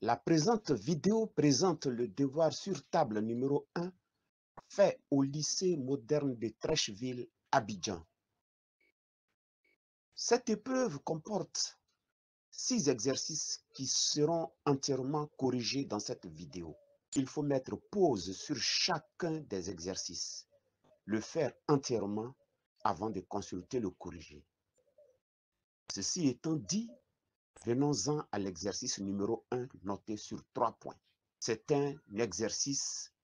La présente vidéo présente le devoir sur table numéro 1 fait au lycée moderne de Treichville, Abidjan. Cette épreuve comporte 6 exercices qui seront entièrement corrigés dans cette vidéo. Il faut mettre pause sur chacun des exercices, le faire entièrement avant de consulter le corrigé. Ceci étant dit, venons-en à l'exercice numéro 1 noté sur 3 points. C'est un exercice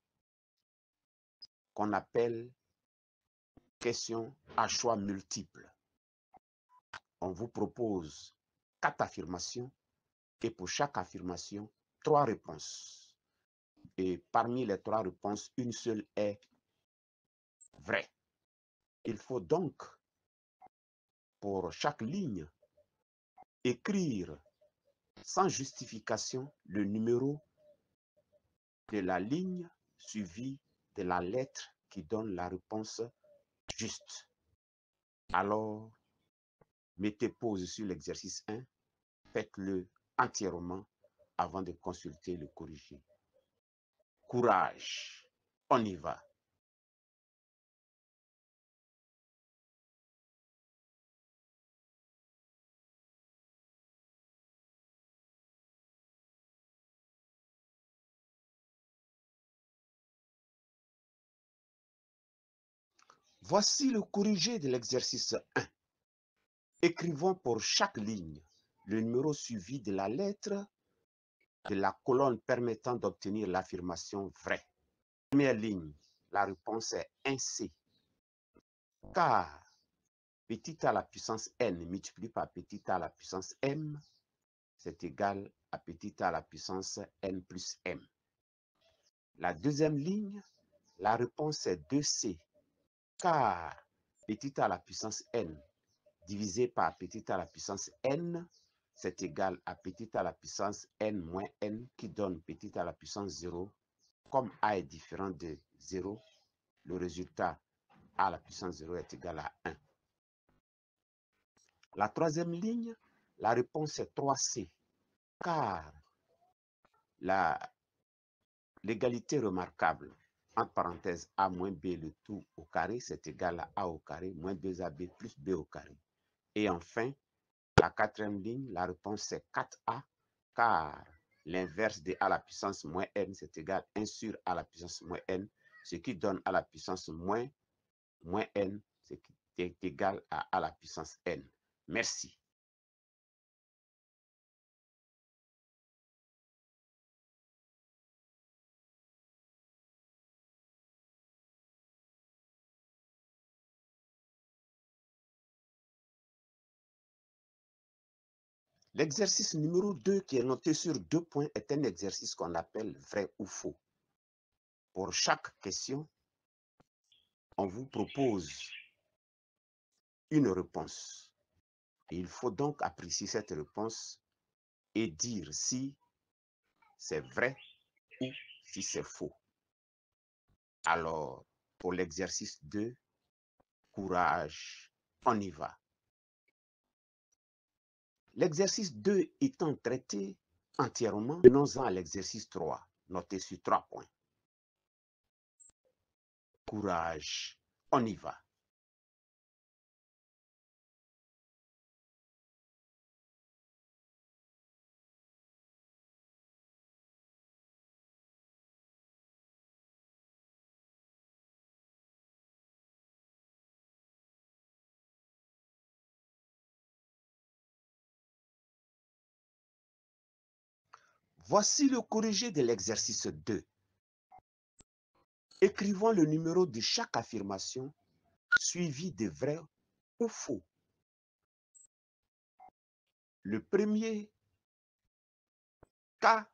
qu'on appelle question à choix multiples. On vous propose 4 affirmations et pour chaque affirmation, 3 réponses. Et parmi les 3 réponses, une seule est vraie. Il faut donc, pour chaque ligne, écrire sans justification le numéro de la ligne suivi de la lettre qui donne la réponse juste. Alors, mettez pause sur l'exercice 1, faites-le entièrement avant de consulter le corrigé. Courage, on y va. Voici le corrigé de l'exercice 1. Écrivons pour chaque ligne le numéro suivi de la lettre de la colonne permettant d'obtenir l'affirmation vraie. Première ligne, la réponse est 1C. Car petit a à la puissance n multiplié par petit a à la puissance m, c'est égal à petit a à la puissance n plus m. La deuxième ligne, la réponse est 2C. Car petit a à la puissance n divisé par petit a à la puissance n, c'est égal à petit a à la puissance n moins n qui donne petit a à la puissance 0. Comme a est différent de 0, le résultat a à la puissance 0 est égal à 1. La troisième ligne, la réponse est 3C, car l'égalité remarquable, entre parenthèses a moins b le tout au carré, c'est égal à a au carré moins 2ab plus b au carré. Et enfin, la quatrième ligne, la réponse est 4a, car l'inverse de a à la puissance moins n, c'est égal à 1 sur a à la puissance moins n, ce qui donne a à la puissance moins n, ce qui est égal à a à la puissance n. Merci. L'exercice numéro 2 qui est noté sur 2 points est un exercice qu'on appelle vrai ou faux. Pour chaque question, on vous propose une réponse. Et il faut donc apprécier cette réponse et dire si c'est vrai ou si c'est faux. Alors, pour l'exercice 2, courage, on y va. L'exercice 2 étant traité entièrement, venons-en à l'exercice 3, noté sur 3 points. Courage, on y va. Voici le corrigé de l'exercice 2. Écrivons le numéro de chaque affirmation suivi de vrai ou faux. Le premier cas,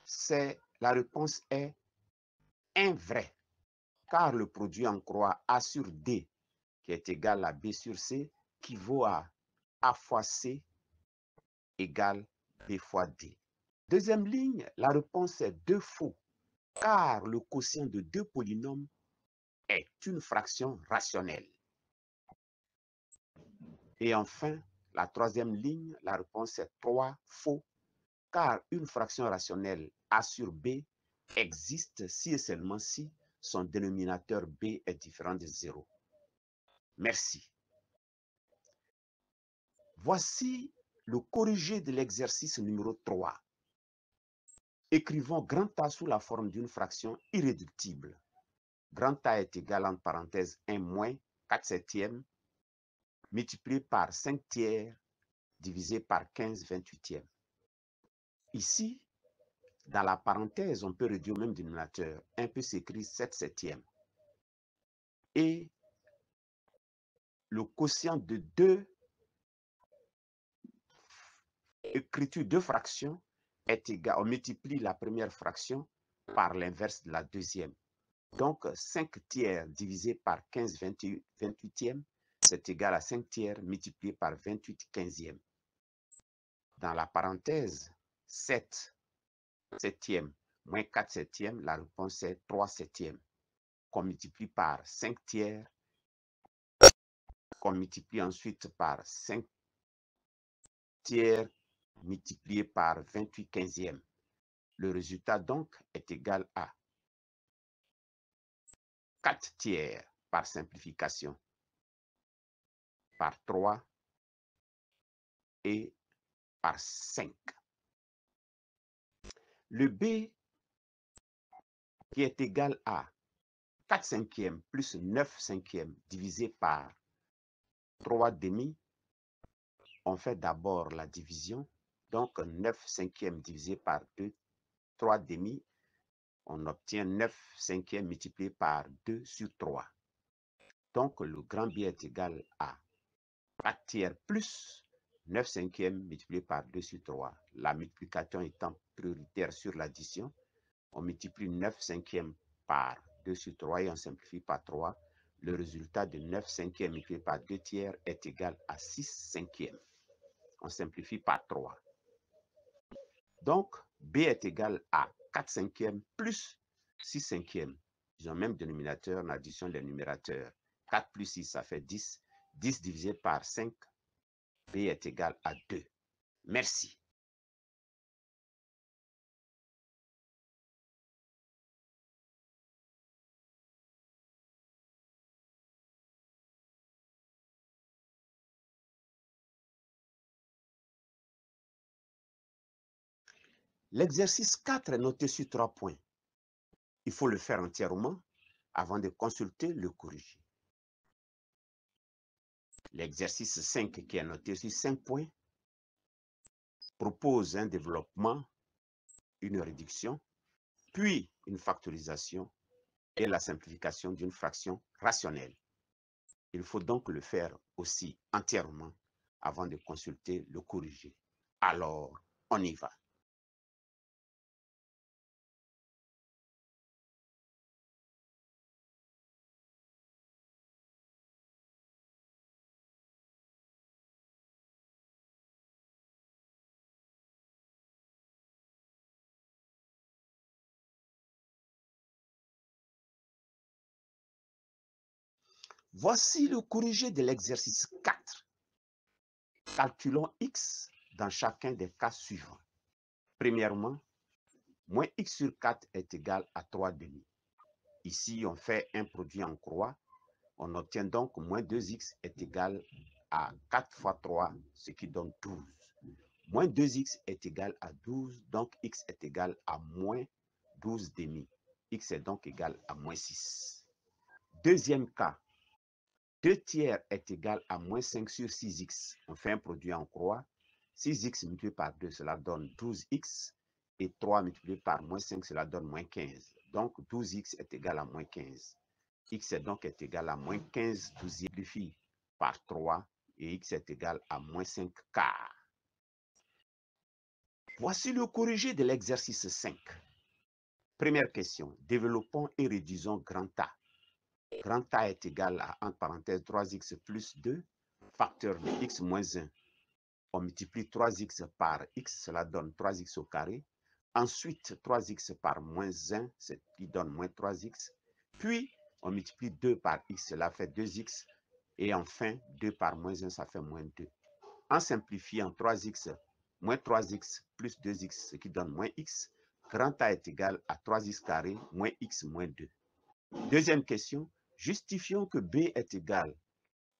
c'est la réponse est un vrai, car le produit en croix A sur D, qui est égal à B sur C, qui vaut à A fois C égale B fois D. Deuxième ligne, la réponse est 2 faux, car le quotient de 2 polynômes est une fraction rationnelle. Et enfin, La troisième ligne, la réponse est 3, faux, car une fraction rationnelle A sur B existe si et seulement si son dénominateur B est différent de 0. Merci. Voici le corrigé de l'exercice numéro 3. Écrivons grand A sous la forme d'une fraction irréductible. Grand A est égal, entre parenthèses, 1 moins 4 septièmes multiplié par 5 tiers divisé par 15 28e. Ici, dans la parenthèse, on peut réduire au même dénominateur. 1 peut s'écrire 7 septièmes. Et le quotient de deux écritures de fractions est égal. On multiplie la première fraction par l'inverse de la deuxième. Donc, 5 tiers divisé par 15 28e, c'est égal à 5 tiers multiplié par 28 15e. Dans la parenthèse, 7 septièmes moins 4 septièmes, la réponse est 3 septièmes. Qu'on multiplie par 5 tiers, qu'on multiplie ensuite par 5 tiers multiplié par 28 15e. Le résultat donc est égal à 4 tiers par simplification, par 3 et par 5. Le B qui est égal à 4 cinquièmes plus 9 cinquièmes divisé par 3 demi, on fait d'abord la division. Donc 9 cinquièmes divisé par 2, 3 demi, on obtient 9 cinquièmes multiplié par 2 sur 3. Donc le grand B est égal à 4 tiers plus 9 cinquièmes multiplié par 2 sur 3. La multiplication étant prioritaire sur l'addition, on multiplie 9 cinquièmes par 2 sur 3 et on simplifie par 3. Le résultat de 9 cinquièmes multiplié par 2 tiers est égal à 6 cinquièmes. On simplifie par 3. Donc, B est égal à 4 cinquièmes plus 6 cinquièmes. Ils ont le même dénominateur en addition des numérateurs. 4 plus 6, ça fait 10. 10 divisé par 5, B est égal à 2. Merci. L'exercice 4 est noté sur 3 points. Il faut le faire entièrement avant de consulter le corrigé. L'exercice 5 qui est noté sur 5 points propose un développement, une réduction, puis une factorisation et la simplification d'une fraction rationnelle. Il faut donc le faire aussi entièrement avant de consulter le corrigé. Alors, on y va. Voici le corrigé de l'exercice 4. Calculons x dans chacun des cas suivants. Premièrement, moins x sur 4 est égal à 3 demi. Ici, on fait un produit en croix. On obtient donc moins 2x est égal à 4 fois 3, ce qui donne 12. Moins 2x est égal à 12, donc x est égal à moins 12 demi. X est donc égal à moins 6. Deuxième cas, 2 tiers est égal à moins 5 sur 6x. On fait un produit en croix. 6x multiplié par 2, cela donne 12x. Et 3 multiplié par moins 5, cela donne moins 15. Donc 12x est égal à moins 15. X est donc égal à moins 15, 12 simplifie par 3. Et x est égal à moins 5 quarts. Voici le corrigé de l'exercice 5. Première question. Développons et réduisons grand A. Grand A est égal à, entre parenthèses, 3x plus 2, facteur de x moins 1. On multiplie 3x par x, cela donne 3x au carré. Ensuite, 3x par moins 1, ce qui donne moins 3x. Puis, on multiplie 2 par x, cela fait 2x. Et enfin, 2 par moins 1, ça fait moins 2. En simplifiant 3x moins 3x plus 2x, ce qui donne moins x, grand A est égal à 3x carré moins x moins 2. Deuxième question, justifions que B est égal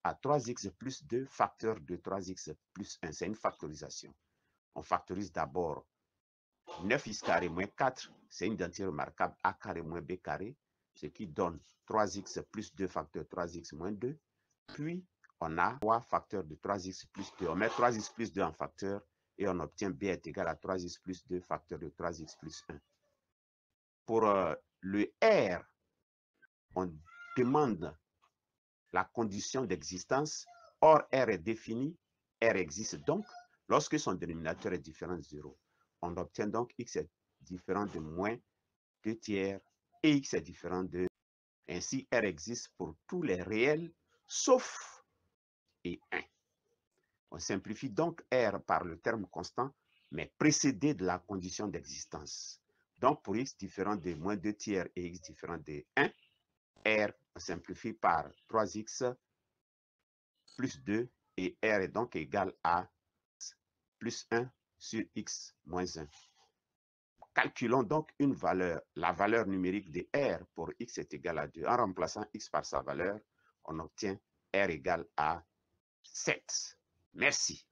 à 3x plus 2 facteur de 3x plus 1. C'est une factorisation. On factorise d'abord 9x carré moins 4, c'est une identité remarquable, A carré moins B carré, ce qui donne 3x plus 2 facteur 3x moins 2. Puis, on a 3 facteurs de 3x plus 2. On met 3x plus 2 en facteur et on obtient B est égal à 3x plus 2 facteur de 3x plus 1. Pour le R, on demande la condition d'existence. Or, R est défini, R existe donc lorsque son dénominateur est différent de 0. On obtient donc x est différent de moins 2 tiers et x est différent de... Ainsi, R existe pour tous les réels sauf et 1. On simplifie donc R par le terme constant, mais précédé de la condition d'existence. Donc, pour x différent de moins 2 tiers et x différent de 1, R on simplifie par 3x plus 2 et R est donc égal à plus 1 sur x moins 1. Calculons donc une valeur, la valeur numérique de R pour x est égal à 2. En remplaçant x par sa valeur, on obtient R égale à 7. Merci.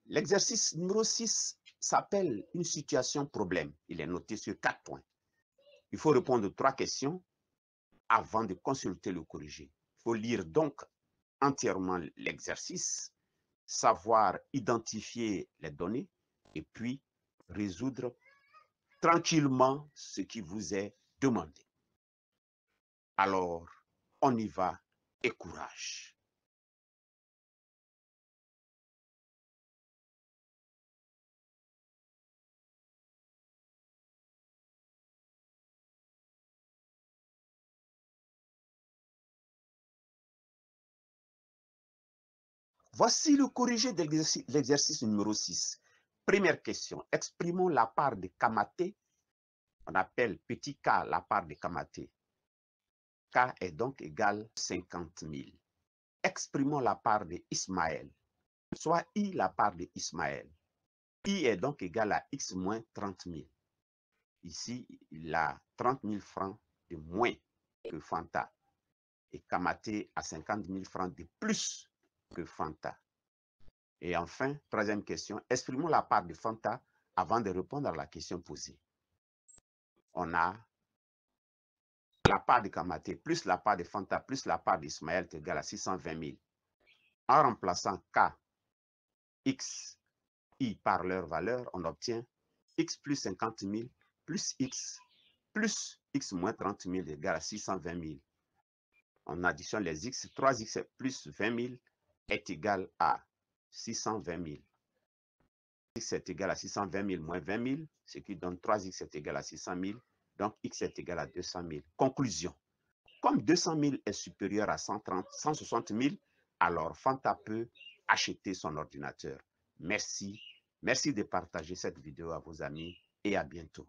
L'exercice numéro 6 s'appelle une situation problème. Il est noté sur 4 points. Il faut répondre aux 3 questions avant de consulter le corrigé. Il faut lire donc entièrement l'exercice, savoir identifier les données et puis résoudre tranquillement ce qui vous est demandé. Alors, on y va et courage. Voici le corrigé de l'exercice numéro 6. Première question, exprimons la part de Kamaté. On appelle petit k la part de Kamaté. K est donc égal à 50 000. Exprimons la part de Ismaël, soit I la part de Ismaël. I est donc égal à X moins 30 000. Ici, il a 30 000 francs de moins que Fanta. Et Kamaté a 50 000 francs de plus que Fanta. Et enfin, troisième question, exprimons la part de Fanta avant de répondre à la question posée. On a la part de Kamaté plus la part de Fanta plus la part d'Ismaël est égale à 620 000. En remplaçant K, X, I par leur valeur, on obtient X plus 50 000 plus X moins 30 000 égale à 620 000. On additionne les X, 3X plus 20 000 est égal à 620 000. X est égal à 620 000 moins 20 000, ce qui donne 3X est égal à 600 000. Donc, X est égal à 200 000. Conclusion. Comme 200 000 est supérieur à 160 000, alors Fanta peut acheter son ordinateur. Merci. Merci de partager cette vidéo à vos amis et à bientôt.